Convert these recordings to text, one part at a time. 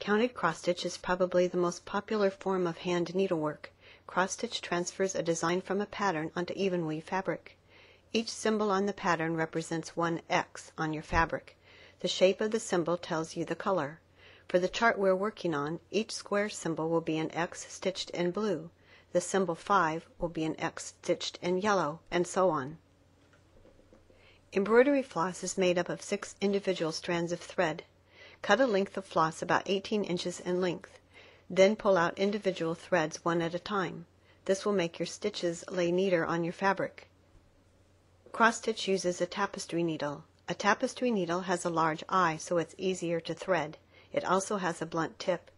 Counted cross-stitch is probably the most popular form of hand needlework. Cross-stitch transfers a design from a pattern onto even weave fabric. Each symbol on the pattern represents one X on your fabric. The shape of the symbol tells you the color. For the chart we're working on, each square symbol will be an X stitched in blue. The symbol 5 will be an X stitched in yellow, and so on. Embroidery floss is made up of 6 individual strands of thread. Cut a length of floss about 18 inches in length. Then pull out individual threads one at a time. This will make your stitches lay neater on your fabric. Cross-stitch uses a tapestry needle. A tapestry needle has a large eye, so it's easier to thread. It also has a blunt tip.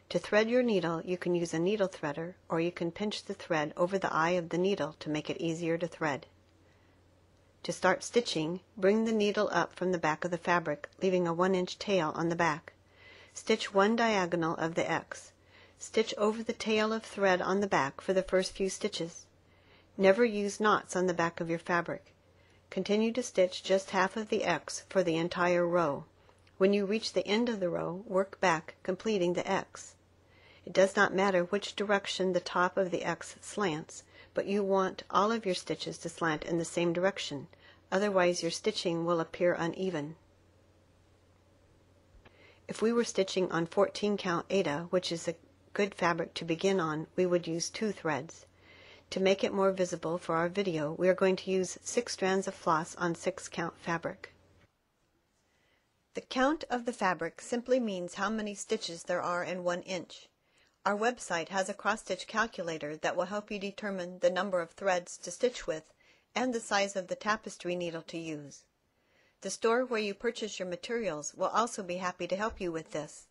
To thread your needle, you can use a needle threader, or you can pinch the thread over the eye of the needle to make it easier to thread. To start stitching, bring the needle up from the back of the fabric, leaving a 1-inch tail on the back. Stitch one diagonal of the X. Stitch over the tail of thread on the back for the first few stitches. Never use knots on the back of your fabric. Continue to stitch just half of the X for the entire row. When you reach the end of the row, work back, completing the X. It does not matter which direction the top of the X slants, but you want all of your stitches to slant in the same direction, otherwise your stitching will appear uneven. If we were stitching on 14 count Aida, which is a good fabric to begin on, we would use 2 threads. To make it more visible for our video, we are going to use 6 strands of floss on 6 count fabric. The count of the fabric simply means how many stitches there are in 1 inch. Our website has a cross-stitch calculator that will help you determine the number of threads to stitch with and the size of the tapestry needle to use. The store where you purchase your materials will also be happy to help you with this.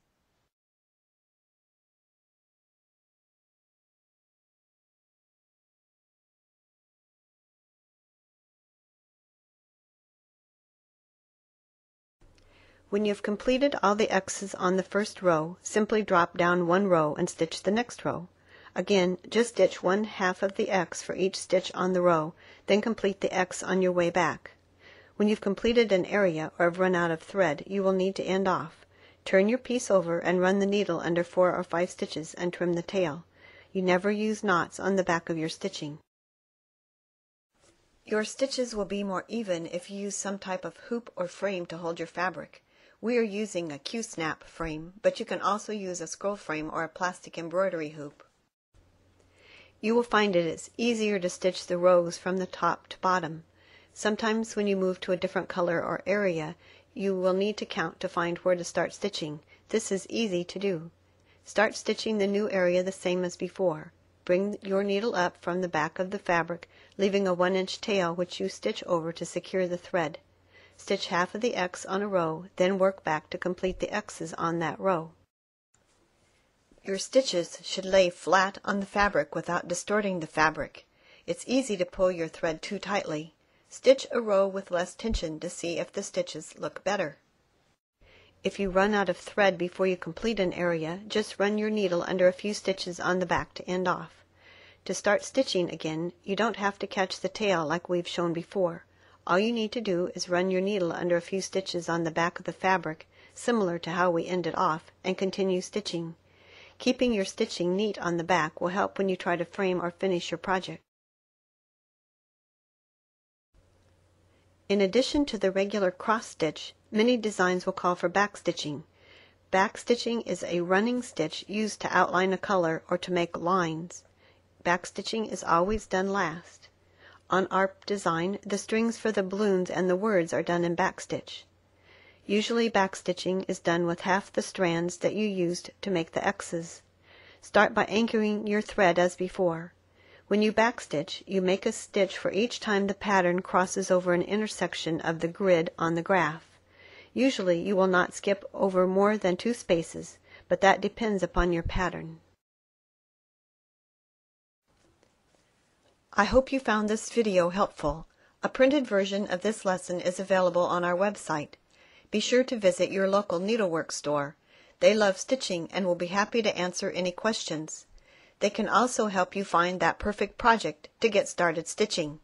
When you've completed all the X's on the first row, simply drop down 1 row and stitch the next row. Again, just stitch 1/2 of the X for each stitch on the row, then complete the X on your way back. When you've completed an area or have run out of thread, you will need to end off. Turn your piece over and run the needle under 4 or 5 stitches and trim the tail. You never use knots on the back of your stitching. Your stitches will be more even if you use some type of hoop or frame to hold your fabric. We are using a Q-snap frame, but you can also use a scroll frame or a plastic embroidery hoop. You will find it is easier to stitch the rows from the top to bottom. Sometimes when you move to a different color or area, you will need to count to find where to start stitching. This is easy to do. Start stitching the new area the same as before. Bring your needle up from the back of the fabric, leaving a 1-inch tail which you stitch over to secure the thread. Stitch half of the X on a row, then work back to complete the X's on that row. Your stitches should lay flat on the fabric without distorting the fabric. It's easy to pull your thread too tightly. Stitch a row with less tension to see if the stitches look better. If you run out of thread before you complete an area, just run your needle under a few stitches on the back to end off. To start stitching again, you don't have to catch the tail like we've shown before. All you need to do is run your needle under a few stitches on the back of the fabric, similar to how we ended off, and continue stitching. Keeping your stitching neat on the back will help when you try to frame or finish your project. In addition to the regular cross stitch, many designs will call for back stitching. Back stitching is a running stitch used to outline a color or to make lines. Back stitching is always done last. On our design, the strings for the balloons and the words are done in backstitch. Usually backstitching is done with half the strands that you used to make the X's. Start by anchoring your thread as before. When you backstitch, you make a stitch for each time the pattern crosses over an intersection of the grid on the graph. Usually you will not skip over more than 2 spaces, but that depends upon your pattern. I hope you found this video helpful. A printed version of this lesson is available on our website. Be sure to visit your local needlework store. They love stitching and will be happy to answer any questions. They can also help you find that perfect project to get started stitching.